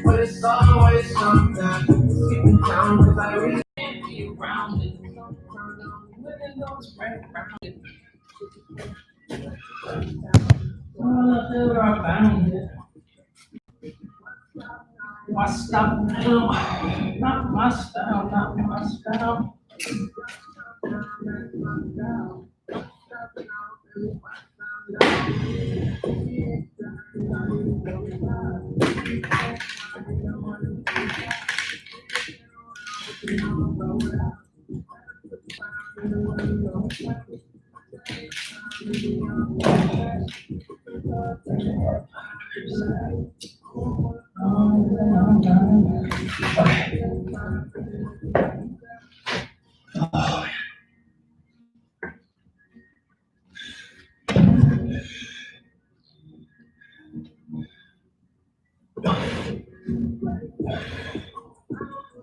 but it's always something. Keep it down, cause I really can't be around it. Living those right around it. I found it. My style, not my style, not my style. Okay. Oh,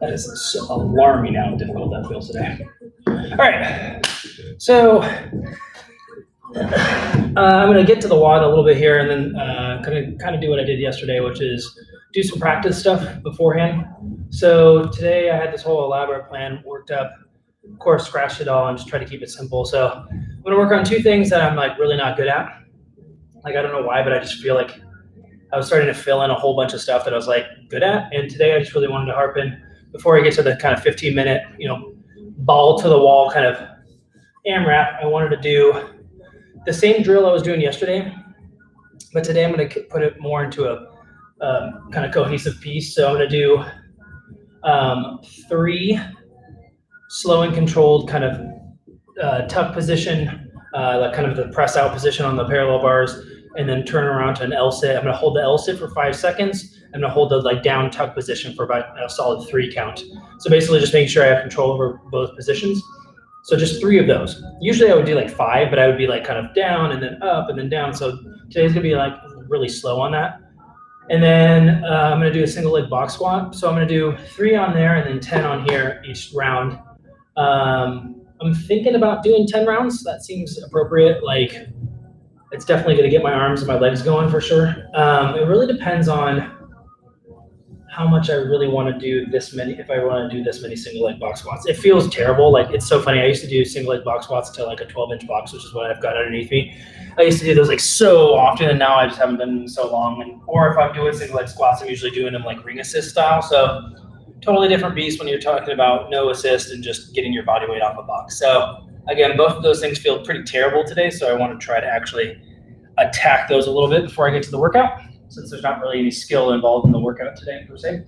that is so alarming how difficult that feels today. All right, so I'm going to get to the WOD a little bit here, and then kind of do what I did yesterday, which is do some practice stuff beforehand. So today I had this whole elaborate plan worked up. Of course, scratched it all and just try to keep it simple. So I'm going to work on two things that I'm like really not good at. Like I don't know why, but I just feel like I was starting to fill in a whole bunch of stuff that I was like good at. And today I just really wanted to harp in before I get to the kind of 15-minute, ball to the wall kind of AMRAP. I wanted to do the same drill I was doing yesterday, but today I'm going to put it more into a kind of cohesive piece. So I'm going to do 3 slow and controlled kind of tuck position, like kind of the press out position on the parallel bars, and then turn around to an L sit. I'm going to hold the L sit for 5 seconds. I'm going to hold the like down tuck position for about a solid 3 count. So basically just making sure I have control over both positions. So just 3 of those. Usually I would do like 5, but I would be like kind of down and then up and then down. So today's gonna be like really slow on that. And then I'm gonna do a single leg box squat. So I'm gonna do 3 on there and then 10 on here each round. I'm thinking about doing 10 rounds. That seems appropriate. Like it's definitely gonna get my arms and my legs going for sure. It really depends on how much I really want to do this many, if I want to do this many single leg box squats. It feels terrible. Like it's so funny. I used to do single leg box squats to like a 12-inch box, which is what I've got underneath me. I used to do those like so often, and now I just haven't done them so long. And or if I'm doing single leg squats, I'm usually doing them like ring assist style. So totally different beast when you're talking about no assist and just getting your body weight off a box. So again, both of those things feel pretty terrible today. So I want to try to actually attack those a little bit before I get to the workout, since there's not really any skill involved in the workout today per se.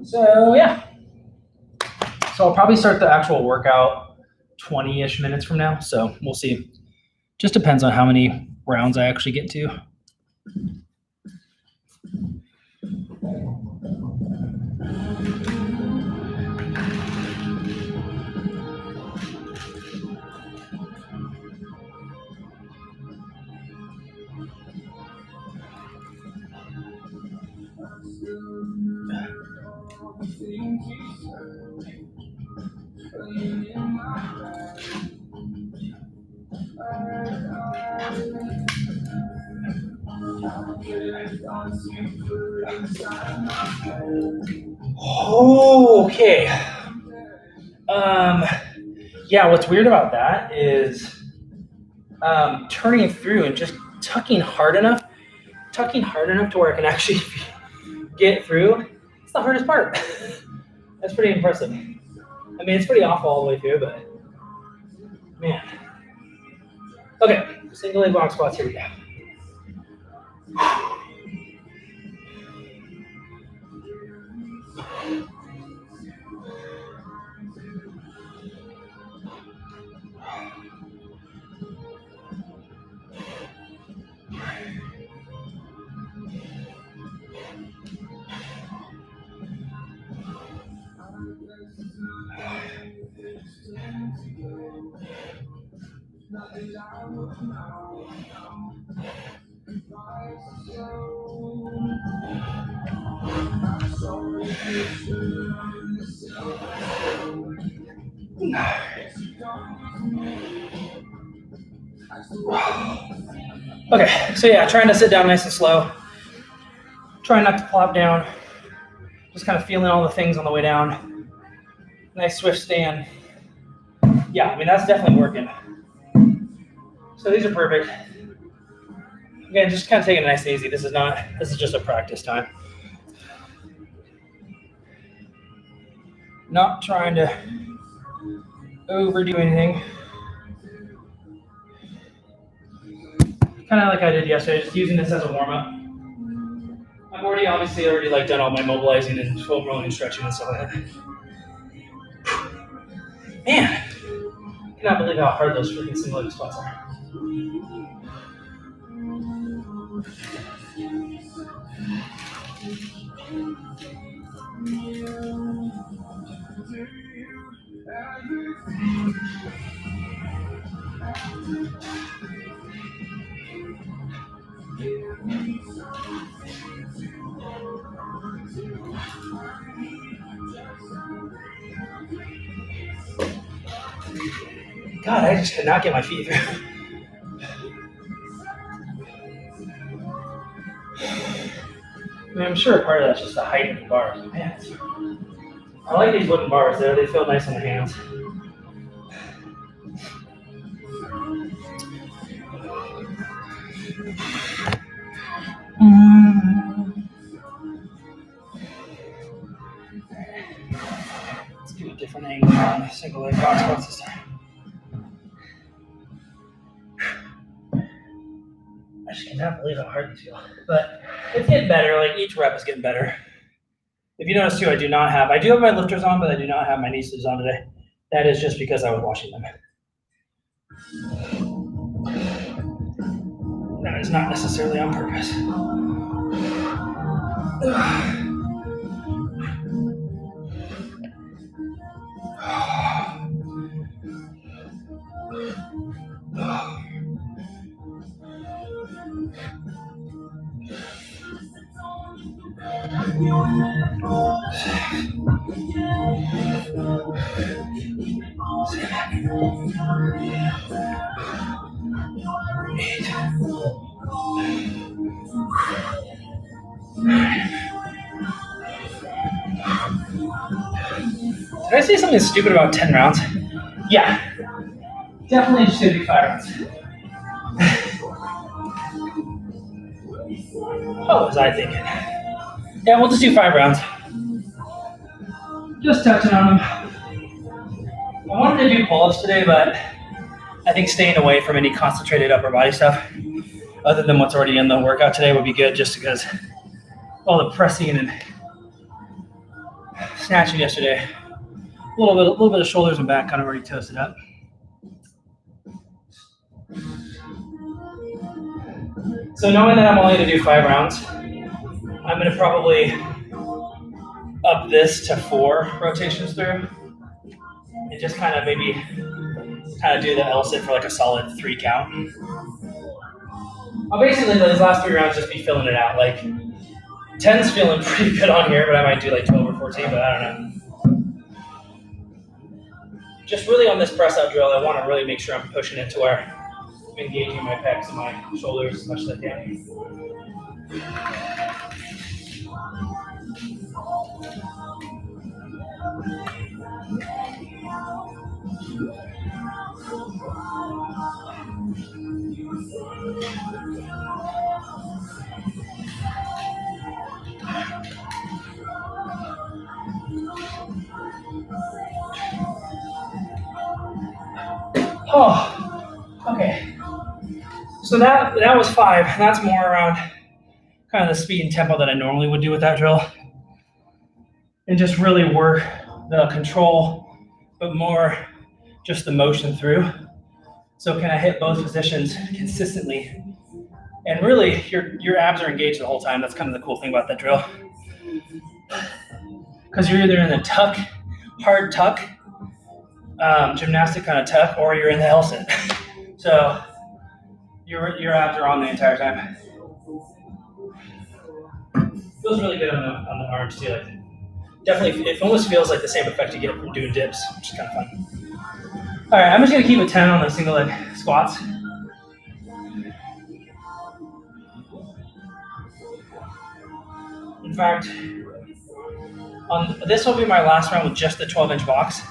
So yeah, so I'll probably start the actual workout 20-ish minutes from now. So we'll see. Just depends on how many rounds I actually get to. Okay. Yeah, what's weird about that is turning through and just tucking hard enough to where I can actually get through. It's the hardest part. That's pretty impressive. I mean, it's pretty awful all the way through, but man. Okay, single leg box squats, here we go. Okay, so yeah, trying to sit down nice and slow. Trying not to plop down. Just kind of feeling all the things on the way down. Nice swift stand. Yeah, I mean, that's definitely working. So these are perfect. Again, just kind of taking it nice and easy. This is just a practice time. Not trying to overdo anything. Kind of like I did yesterday, just using this as a warm-up. I've obviously like done all my mobilizing and foam rolling and stretching and stuff like that. Man, I cannot believe how hard those freaking single leg squats are. God, I just cannot get my feet through. I mean, I'm sure part of that's just the height of the bars. Man, I like these wooden bars there. They feel nice on the hands. Let's do a different angle on the single leg box squats this time. I just cannot believe how hard these feel. But it's getting better. Like each rep is getting better. If you notice too, I do have my lifters on, but I do not have my knee sleeves on today. That is just because I was washing them. That is not necessarily on purpose. Did I say something stupid about 10 rounds? Yeah. Definitely just gonna do 5 rounds. What was I thinking? Yeah, we'll just do 5 rounds. Just touching on them. I wanted to do pull-ups today, but I think staying away from any concentrated upper body stuff, other than what's already in the workout today, would be good, just because all the pressing and snatching yesterday, a little bit of shoulders and back kind of already toasted up. So knowing that I'm only going to do 5 rounds, I'm going to probably up this to 4 rotations through, and just kind of maybe do the L sit for like a solid 3 count. I'll basically those last 3 rounds just be filling it out. Like 10's feeling pretty good on here, but I might do like 12 or 14, but I don't know. Just really on this press out drill, I want to really make sure I'm pushing it to where I'm engaging my pecs and my shoulders as much as I can. Oh, okay. So that was 5. That's more around kind of the speed and tempo that I normally would do with that drill. And just really work the control, but more just the motion through. So can I hit both positions consistently? And really, your abs are engaged the whole time. That's kind of the cool thing about that drill. Because you're either in the tuck, hard tuck, gymnastic kind of tuck, or you're in the L sit. So your abs are on the entire time. Feels really good on the arms too. Like definitely, it almost feels like the same effect you get from doing dips, which is kind of fun. All right, I'm just gonna keep it 10 on the single leg squats. In fact, This will be my last round with just the 12-inch box.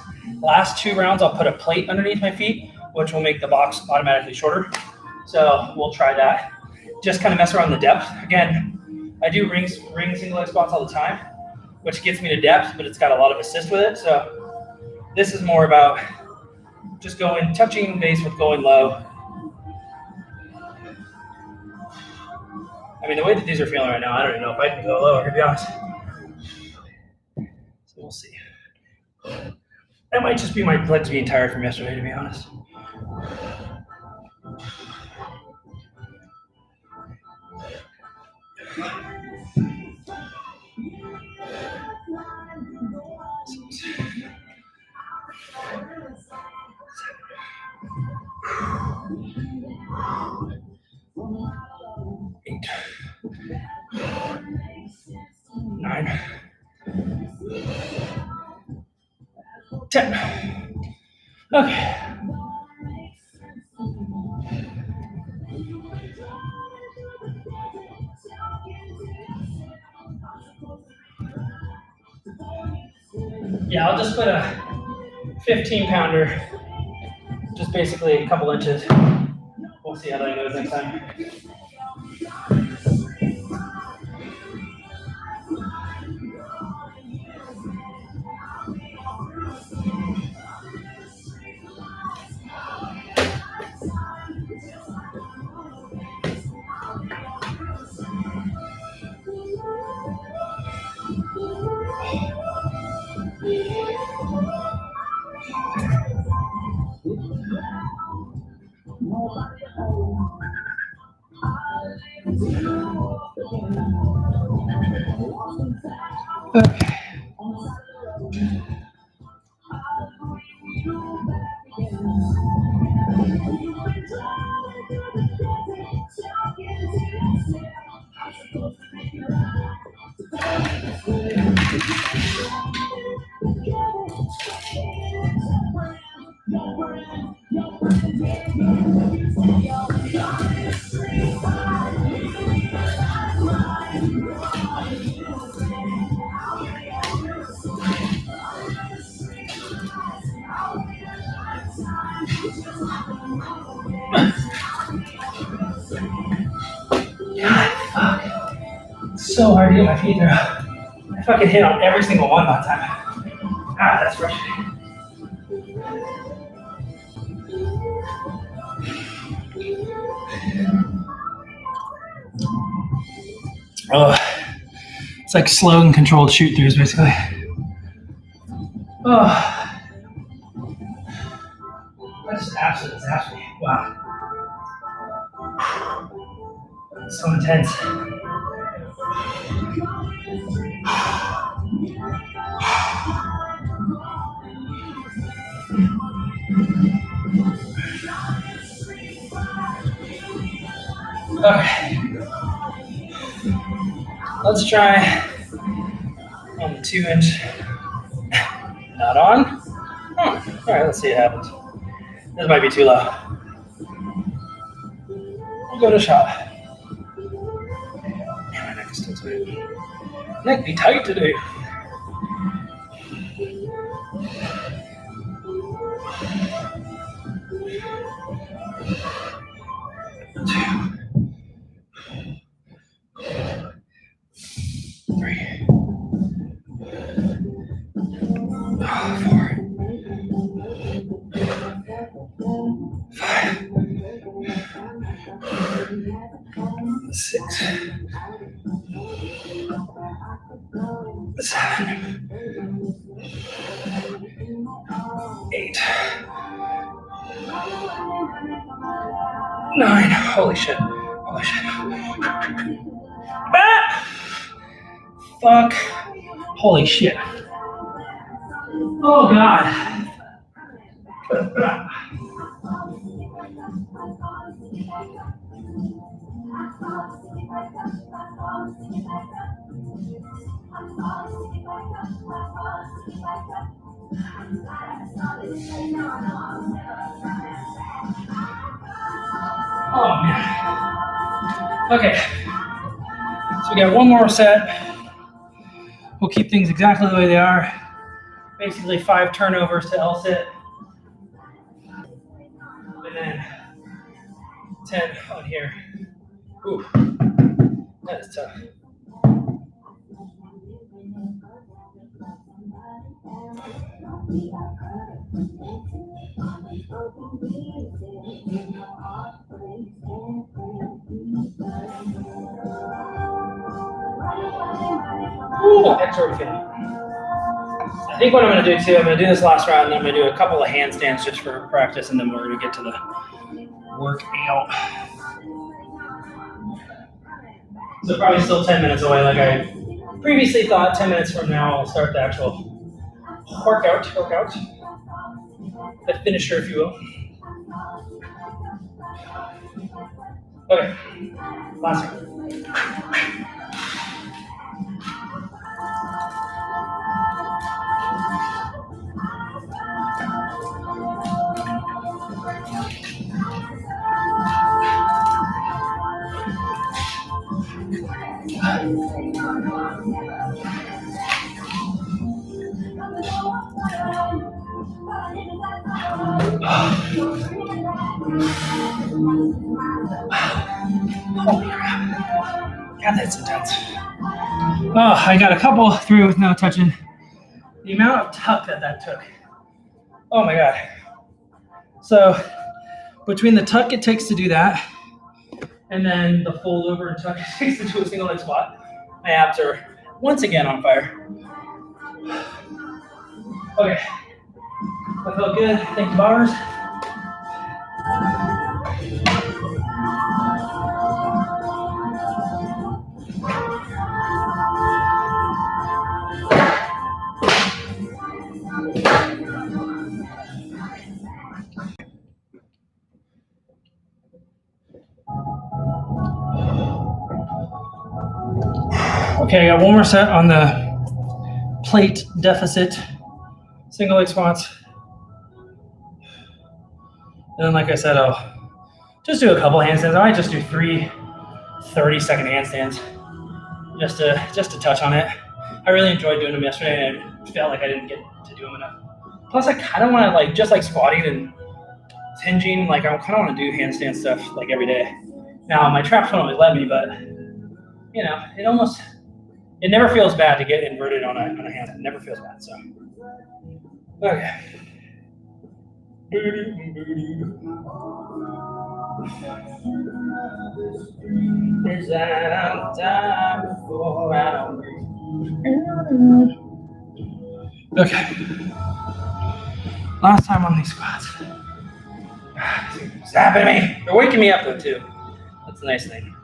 Last 2 rounds, I'll put a plate underneath my feet, which will make the box automatically shorter. So we'll try that. Just kind of mess around the depth. Again, I do ring single leg squats all the time, which gets me to depth, but it's got a lot of assist with it. So this is more about just touching base with going low. I mean, the way that these are feeling right now, I don't even know if I can go lower, to be honest. So we'll see. That might just be my legs being tired from yesterday, to be honest. Eight. 9. 10. Okay. Yeah, I'll just put a 15-pounder, just basically a couple inches. We'll see how that goes next time. Okay. God, fuck. It's so hard to get my feet through. I fucking hit on every single one that time. Ah, that's frustrating. Oh, it's like slow and controlled shoot throughs, basically. Oh, that just absolutely zaps me. Wow. It's so intense. Okay. Let's try on the 2-inch. Not on. All right, let's see what happens. This might be too low. We'll go to shot. Man, my neck is still tight. Neck be tight today. Six, 7, 8, 9. Holy shit. Holy shit. Ah! Fuck. Holy shit. Oh god. Oh man. Okay. So we got one more set. We'll keep things exactly the way they are. Basically 5 turnovers to L-sit. And then 10 on here. Ooh, that is tough. Ooh, that's already feeling. I think what I'm going to do too, I'm going to do this last round, and I'm going to do a couple of handstands just for practice, and then we're going to get to the workout. So probably still 10 minutes away, like I previously thought. 10 minutes from now, I'll start the actual workout, the finisher, if you will. Okay, last round. Holy crap. God, that's intense. Oh, I got a couple through with no touching. The amount of tuck that took. Oh my God. So between the tuck it takes to do that, and then the fold over and tuck it takes to do a single leg squat, my abs are once again on fire. Okay. I felt good. Thank you, bars. Okay, I got one more set on the plate deficit single leg squats. And then, like I said, I'll just do a couple handstands. I might just do 3 30-second handstands just to touch on it. I really enjoyed doing them yesterday, and I felt like I didn't get to do them enough. Plus, I kind of want to, just like squatting and hinging, I kind of want to do handstand stuff every day. Now, my traps won't always let me, but it never feels bad to get inverted on a handstand. It never feels bad. So, okay. Is that time before I Okay. Last time on these squats. Zapping me. They're waking me up though too. That's a nice thing.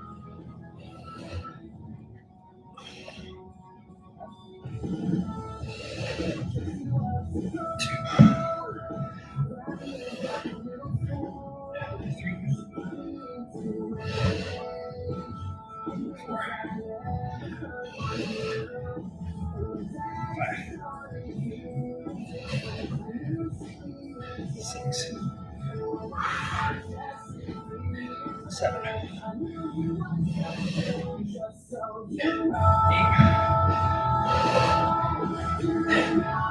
Six, 7, 8,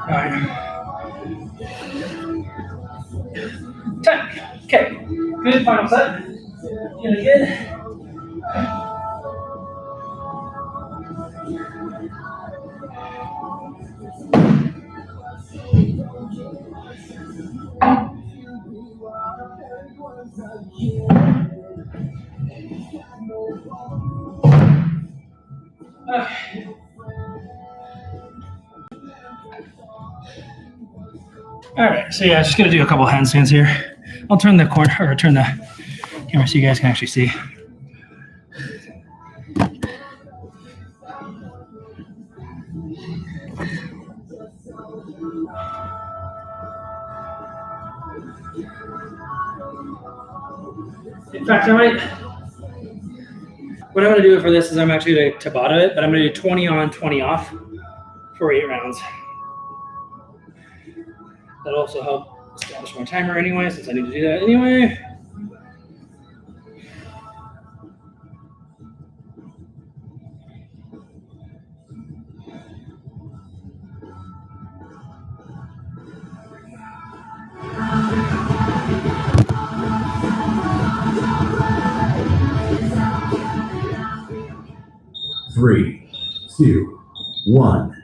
9, 10. Okay, good final set. Feeling good. Okay. All right, so yeah, just gonna do a couple handstands here. I'll turn the camera so you guys can actually see. In fact, what I'm going to do for this is I'm actually going to Tabata it, but I'm going to do 20 on, 20 off for 8 rounds. That'll also help establish my timer anyway, since I need to do that anyway. 3, 2, 1.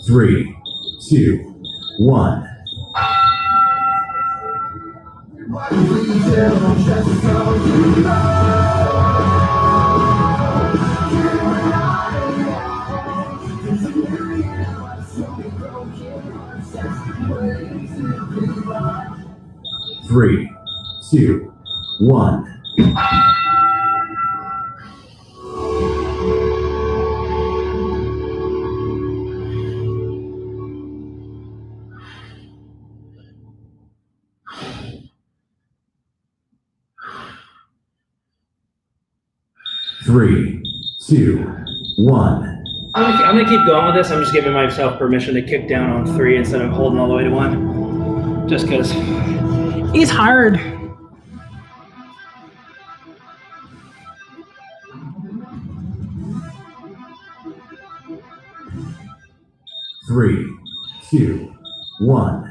3, 2, 1. 3, 2, 1. 3, 2, 1. I'm gonna keep going with this. I'm just giving myself permission to kick down on 3 instead of holding all the way to 1. Just because it's hard. Three, 2, 1.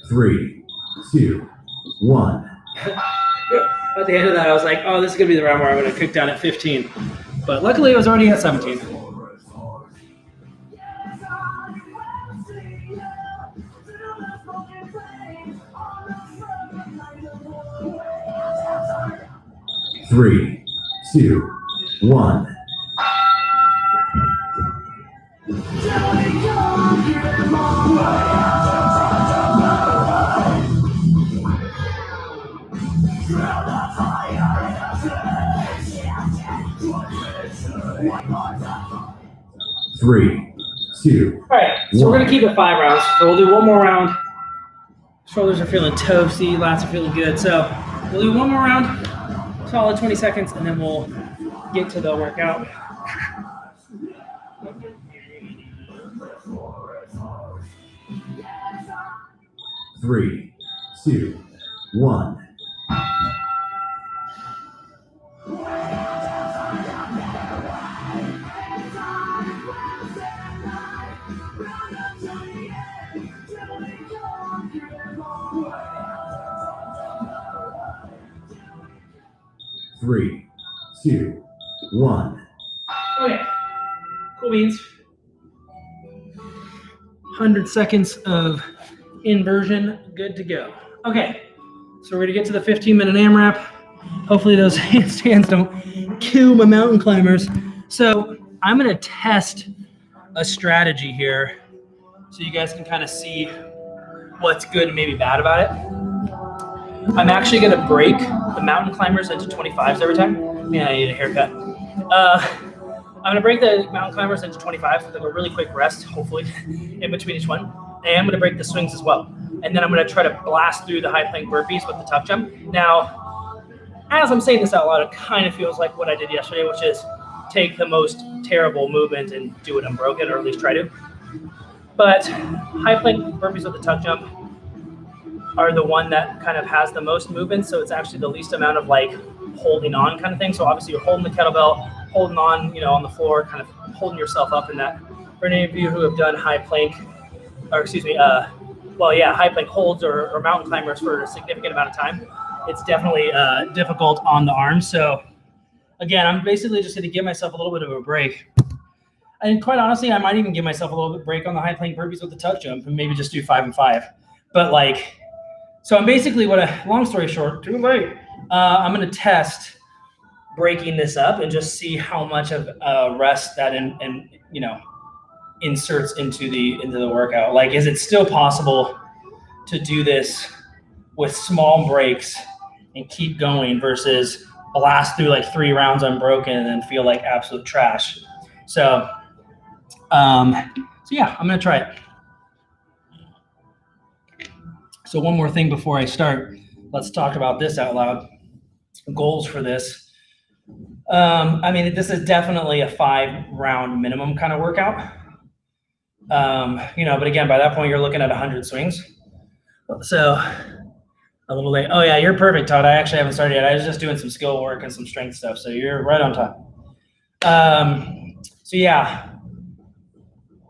3, 2, 1. At the end of that, I was like, oh, this is going to be the round where I'm going to kick down at 15. But luckily, it was already at 17. Three, 2, 1. 3, 2. All right, so we're going to keep it 5 rounds. So we'll do one more round. Shoulders are feeling toasty, lats are feeling good. So we'll do one more round, solid 20 seconds, and then we'll get to the workout. Three, 2, 1. 3, 2, 1. Okay, cool beans. 100 seconds of inversion, good to go. Okay, so we're gonna get to the 15-minute AMRAP. Hopefully those handstands don't kill my mountain climbers. So I'm gonna test a strategy here so you guys can kind of see what's good and maybe bad about it. I'm actually gonna break the mountain climbers into 25s every time. Man, I need a haircut. I'm gonna break the mountain climbers into 25s with a really quick rest, hopefully, in between each one. And I'm gonna break the swings as well. And then I'm gonna try to blast through the high plank burpees with the tuck jump. Now, as I'm saying this out loud, it kind of feels like what I did yesterday, which is take the most terrible movement and do it unbroken, or at least try to. But high plank burpees with the tuck jump are the one that kind of has the most movement, so it's actually the least amount of like holding on kind of thing. So obviously you're holding the kettlebell, holding on, on the floor, kind of holding yourself up in that. For any of you who have done high plank, or excuse me, high plank holds or mountain climbers for a significant amount of time, it's definitely difficult on the arms. So again, I'm basically just gonna give myself a little bit of a break. And quite honestly, I might even give myself a little bit of a break on the high plank burpees with the tuck jump and maybe just do 5 and 5. But so I'm basically long story short, too late. I'm gonna test breaking this up and just see how much of rest that inserts into the workout. Like, is it still possible to do this with small breaks and keep going versus blast through like 3 rounds unbroken and then feel like absolute trash? So yeah, I'm gonna try it. So one more thing before I start, let's talk about this out loud. Goals for this. I mean, this is definitely a 5-round minimum kind of workout. But again, by that point, you're looking at 100 swings. So a little late. Oh yeah, you're perfect, Todd. I actually haven't started yet. I was just doing some skill work and some strength stuff. So you're right on time. So yeah.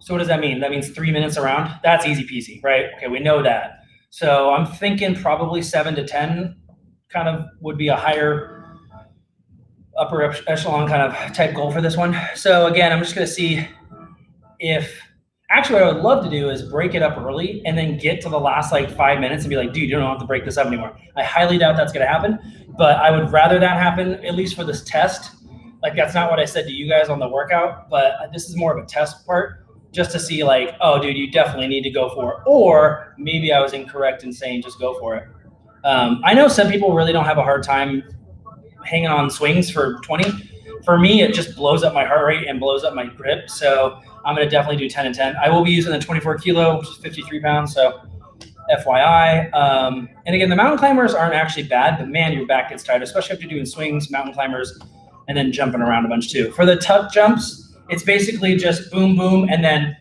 So what does that mean? That means 3 minutes around. That's easy peasy, right? Okay, we know that. So I'm thinking probably 7 to 10 kind of would be a higher upper echelon kind of type goal for this one. So again, I'm just going to see if actually what I would love to do is break it up early and then get to the last like 5 minutes and be like, dude, you don't have to break this up anymore. I highly doubt that's going to happen, but I would rather that happen, at least for this test. Like that's not what I said to you guys on the workout, but this is more of a test part just to see like, oh dude, you definitely need to go for it. Or maybe I was incorrect in saying just go for it. I know some people really don't have a hard time hanging on swings for 20. For me, it just blows up my heart rate and blows up my grip. So I'm going to definitely do 10 and 10. I will be using the 24 kilo, which is 53 pounds. So FYI. And again, the mountain climbers aren't actually bad, but man, your back gets tired, especially after doing swings, mountain climbers, and then jumping around a bunch too. For the tuck jumps, it's basically just boom, boom, and then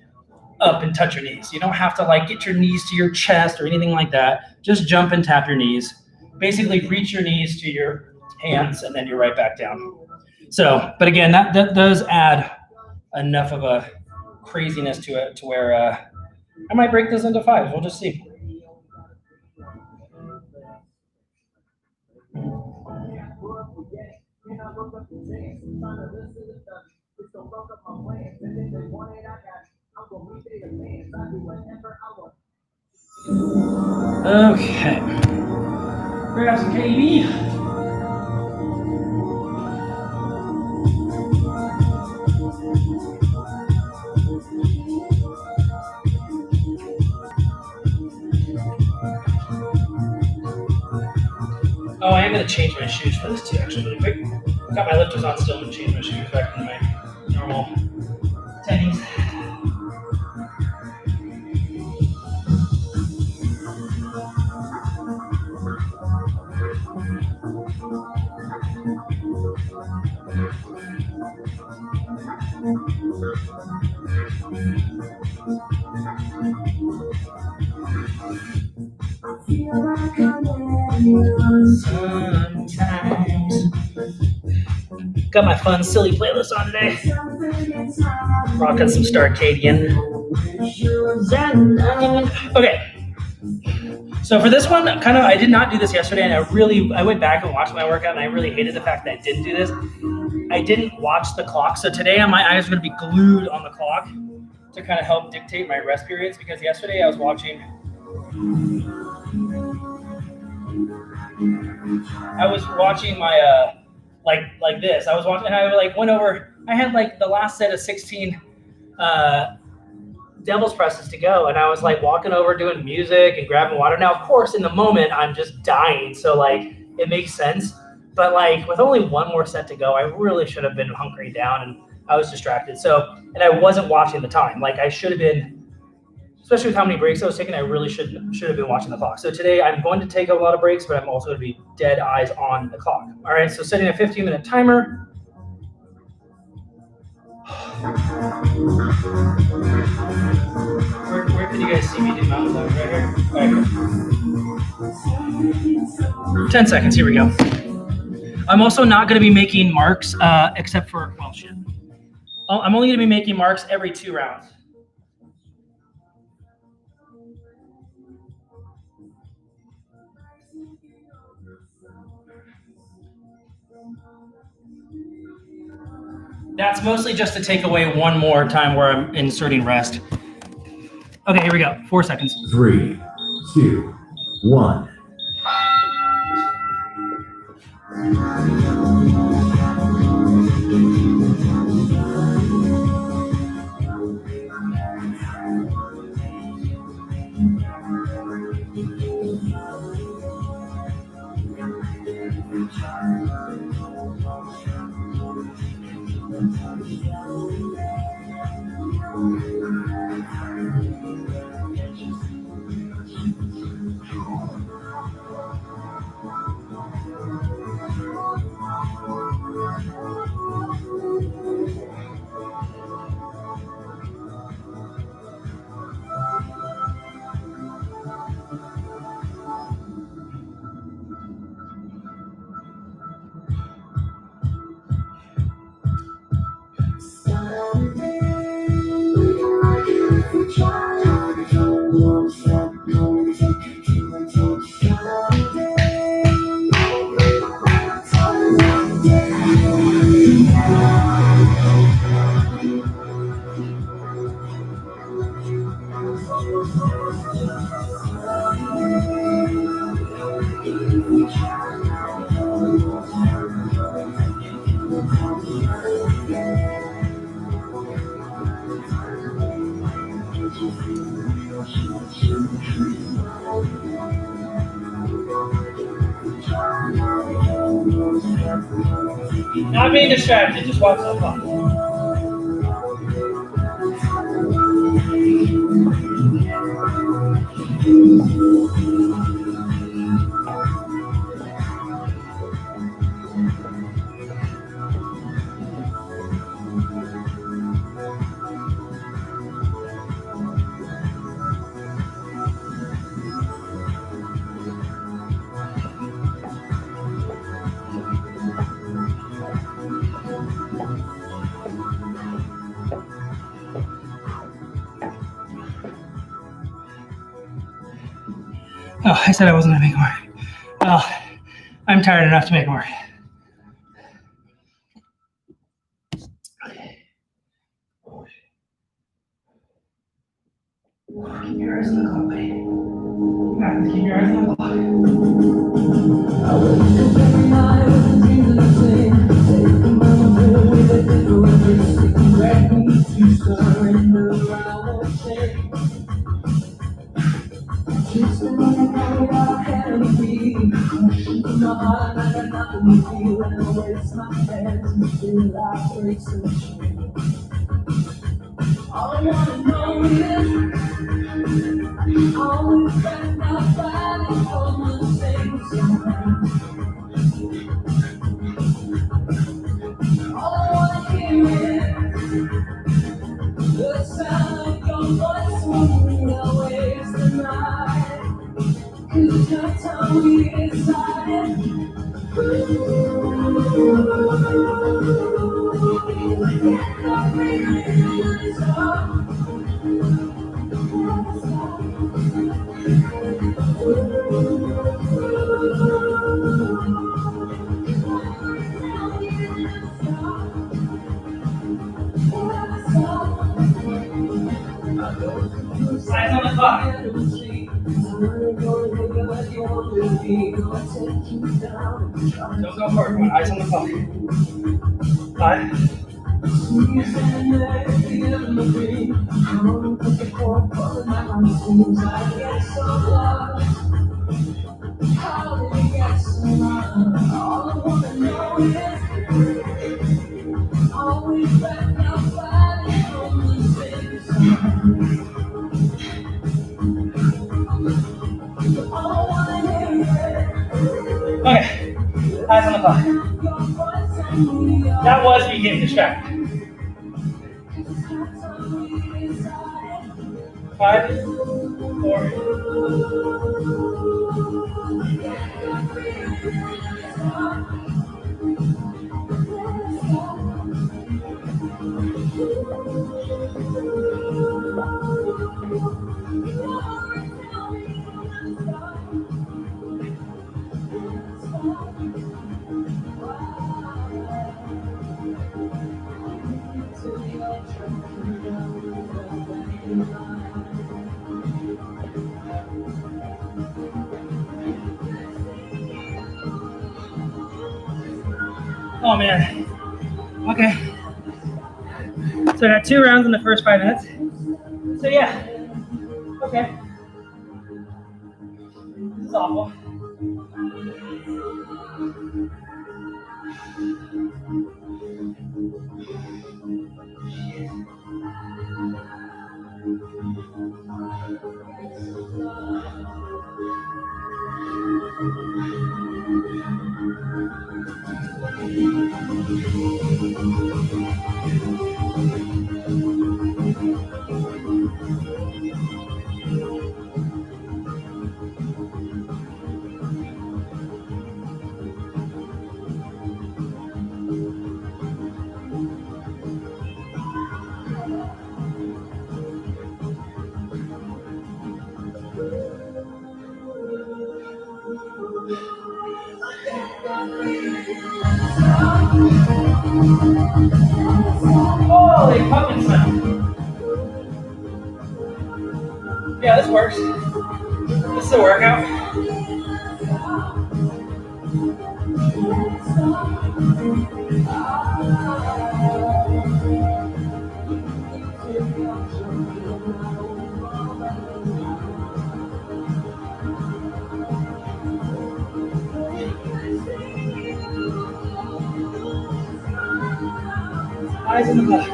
up and touch your knees. You don't have to like get your knees to your chest or anything like that. Just jump and tap your knees. Basically reach your knees to your hands and then you're right back down. So, but again, that does add enough of a craziness to it to where I might break this into 5s. We'll just see. Okay. Grab some KB. Oh, I am going to change my shoes for this too, actually, really quick. Got my lifters on still, and change my shoes back to my normal tennies. Sometimes. Got my fun, silly playlist on today. Rocking some Starcadian. Okay. So for this one, kind of, I did not do this yesterday, and I went back and watched my workout, and I really hated the fact that I didn't do this. I didn't watch the clock, so today my eyes are going to be glued on the clock to kind of help dictate my rest periods, because yesterday I was watching my like this. I was watching, and I like went over. I had like the last set of 16 devil's presses to go, and I was like walking over, doing music and grabbing water. Now, of course, in the moment, I'm just dying, so like it makes sense. But like with only one more set to go, I really should have been hunkering down, and I was distracted. So, and I wasn't watching the time. Like I should have been. Especially with how many breaks I was taking, I really should have been watching the clock. So today I'm going to take a lot of breaks, but I'm also going to be dead eyes on the clock. All right, so setting a 15-minute timer. Where can you guys see me do mountain climbers? Right here. 10 seconds, here we go. I'm also not going to be making marks except for, well, shit. I'm only going to be making marks every 2 rounds. That's mostly just to take away one more time where I'm inserting rest. Okay, here we go. 4 seconds. 3, 2, 1. Not being distracted, just watch the clock. Oh, I said I wasn't gonna make it work. Well, I'm tired enough to make it work. Keep your eyes on the clock, buddy. You got to keep your eyes on the clock. I wake up every night with a dream of the same. Take a moment with a different risk. You drag me to surrender, I won't change. Just a minute, I can't be. Pushing through my heart, I got nothing to feel. And I waste my hands and feel I break some shame. All I wanna know is always back my body on the same side. All I wanna hear is the sound of your voice when we always deny. 'Cause that's how we decided. Eyes on the clock. Don't go for it. Eyes on the clock. 5. Always back now, fighting on the same side. All I wanna hear is Okay. Eyes on the clock. your voice and we are. That was me getting distracted. 5, 4. Oh man. Okay. So I got 2 rounds in the first 5 minutes. So yeah. Okay. This is awful. Holy pumpkin smell. Yeah, this works. This is a workout. Eyes in the back.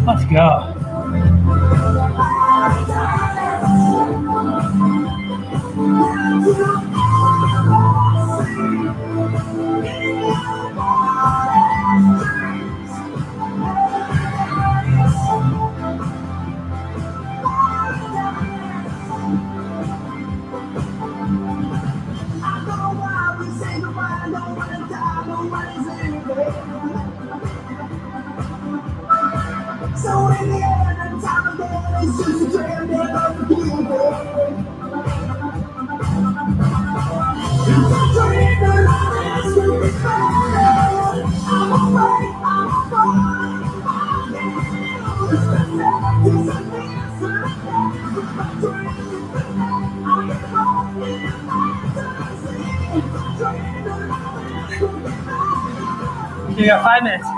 Let's go. So in the end, time again, it's just a dream that I can do again. It's a dream that I ask you to fail. I'm afraid, it's the fact, it's an answer. It's my dream, I get lost in fantasy. It's a dream that I ask you to fail. You got 5 minutes.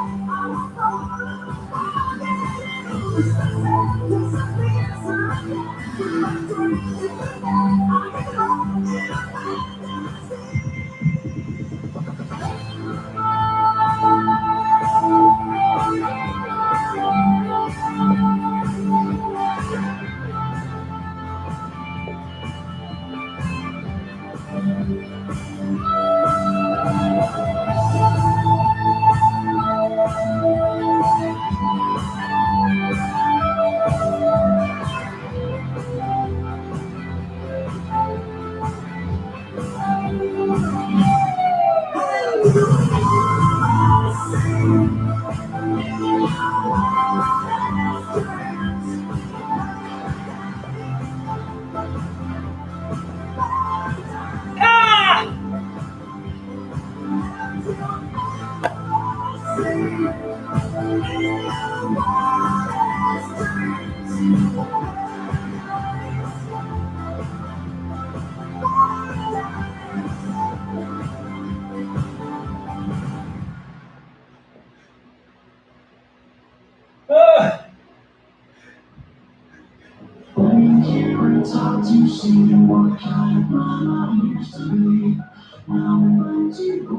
To see what kind of man I used to be. Now I'm ready to go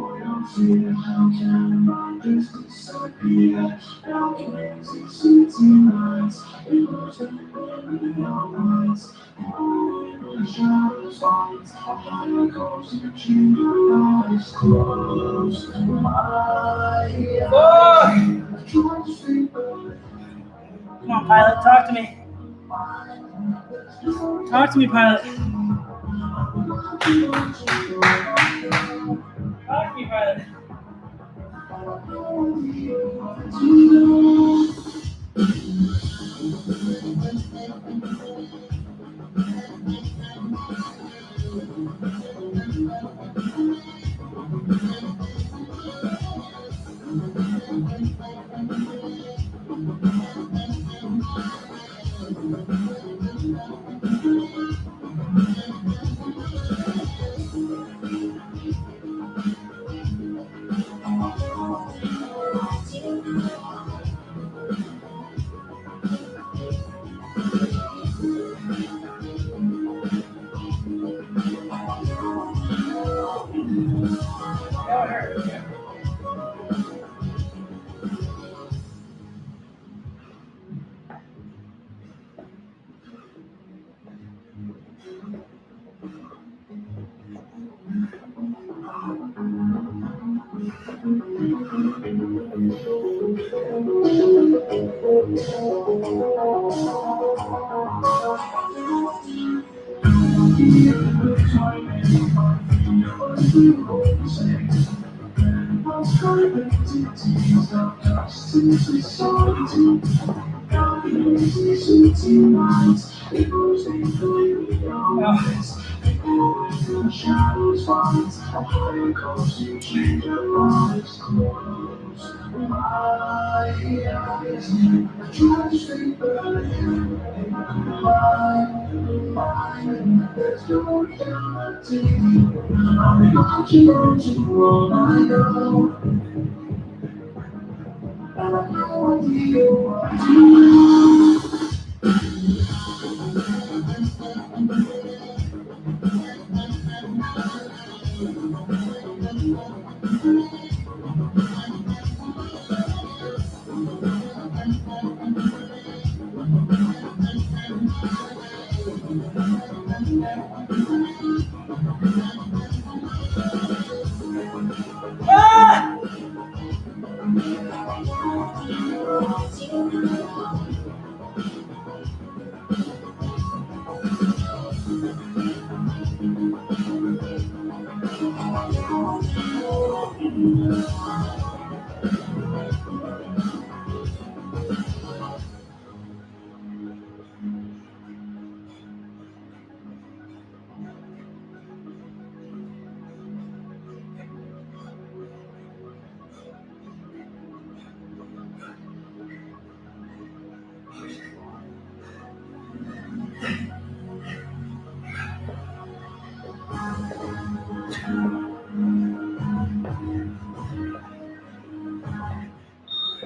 Come on, pilot, talk to me. Talk to me, pilot. Talk to me, pilot.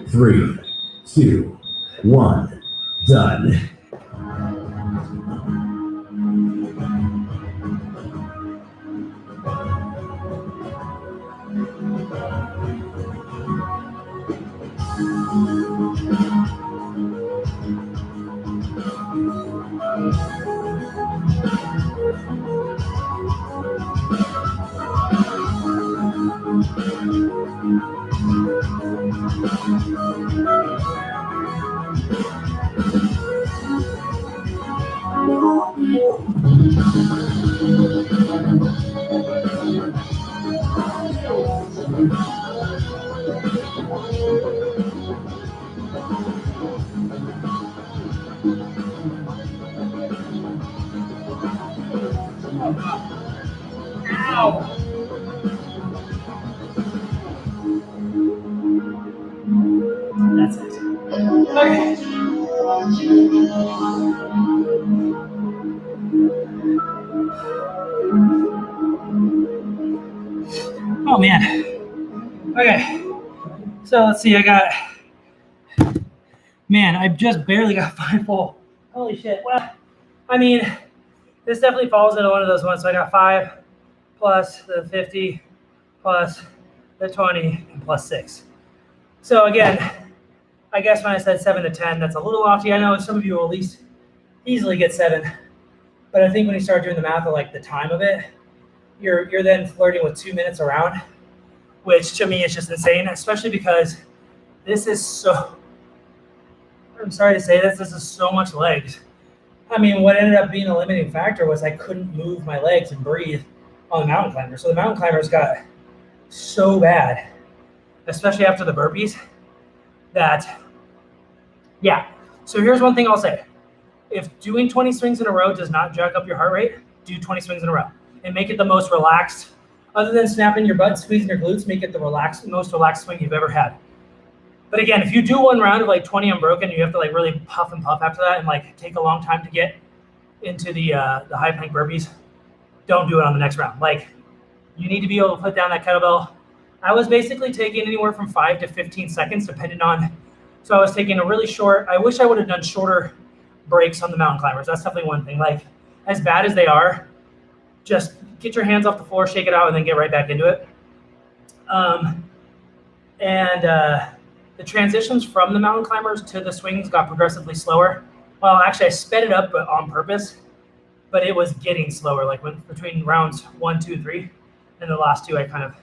Three, two, one, done. Ow! That's it. Okay. Oh man. Okay. So let's see. I just barely got 5 full. Holy shit. Well, I mean, this definitely falls into one of those ones. So I got 5 plus the 50 plus the 20, and plus 6. So again, I guess when I said 7 to 10, that's a little lofty. I know some of you will at least easily get 7. But I think when you start doing the math of like the time of it, you're then flirting with 2 minutes around, which to me is just insane, especially because this is so, I'm sorry to say this is so much legs. I mean, what ended up being a limiting factor was I couldn't move my legs and breathe on the mountain climber. So the mountain climbers got so bad, especially after the burpees, that, yeah. So here's one thing I'll say. If doing 20 swings in a row does not jack up your heart rate, do 20 swings in a row and make it the most relaxed. Other than snapping your butt, squeezing your glutes, make it the most relaxed swing you've ever had. But again, if you do one round of like 20 unbroken, you have to like really puff and puff after that and like take a long time to get into the high plank burpees. Don't do it on the next round. Like, you need to be able to put down that kettlebell. I was basically taking anywhere from 5 to 15 seconds, depending on. So I was taking a really short. I wish I would have done shorter breaks on the mountain climbers. That's definitely one thing. Like, as bad as they are, just get your hands off the floor, shake it out, and then get right back into it. The transitions from the mountain climbers to the swings got progressively slower. Well, actually, I sped it up, but on purpose. But it was getting slower. Like between rounds 1, 2, 3, and the last 2, I kind of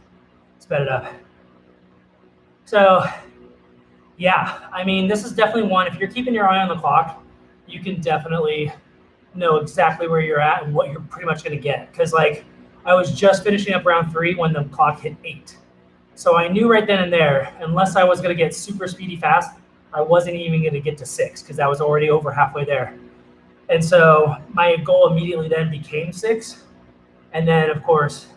sped it up. So, yeah, I mean, this is definitely one. If you're keeping your eye on the clock, you can definitely know exactly where you're at and what you're pretty much going to get. Because, like, I was just finishing up round 3 when the clock hit 8. So I knew right then and there, unless I was going to get super speedy fast, I wasn't even going to get to 6 because I was already over halfway there. And so my goal immediately then became 6. And then, of course,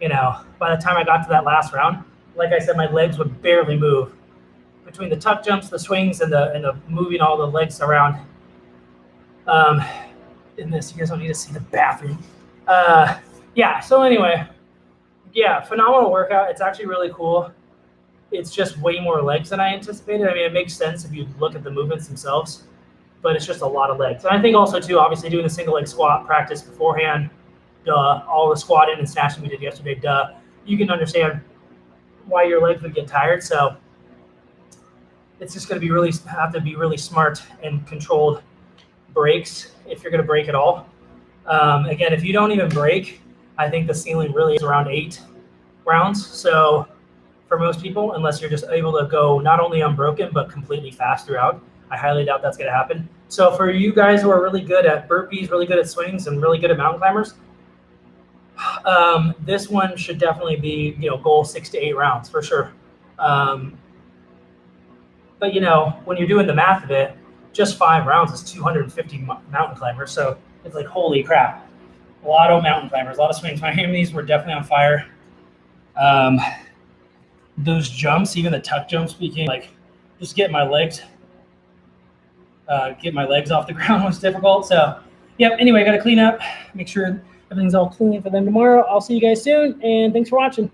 you know, by the time I got to that last round, like I said, my legs would barely move. Between the tuck jumps, the swings, and the moving all the legs around. In this, you guys don't need to see the bathroom. Yeah, so anyway, yeah, phenomenal workout. It's actually really cool. It's just way more legs than I anticipated. I mean, it makes sense if you look at the movements themselves, but it's just a lot of legs. And I think also, too, obviously doing the single leg squat practice beforehand, all the squatting and snatching we did yesterday, you can understand why your legs would get tired. So it's just going to have to be really smart and controlled breaks if you're going to break at all. Again, if you don't even break, I think the ceiling really is around 8 rounds. So for most people, unless you're just able to go not only unbroken, but completely fast throughout, I highly doubt that's going to happen. So for you guys who are really good at burpees, really good at swings, and really good at mountain climbers, this one should definitely be, goal 6 to 8 rounds for sure. But when you're doing the math of it, just 5 rounds is 250 mountain climbers. So it's like, holy crap. A lot of mountain climbers, a lot of swings. My hammies were definitely on fire. Those jumps, even the tuck jumps, just getting my legs off the ground was difficult. So, yep. Anyway, I got to clean up, make sure everything's all clean for them tomorrow. I'll see you guys soon, and thanks for watching.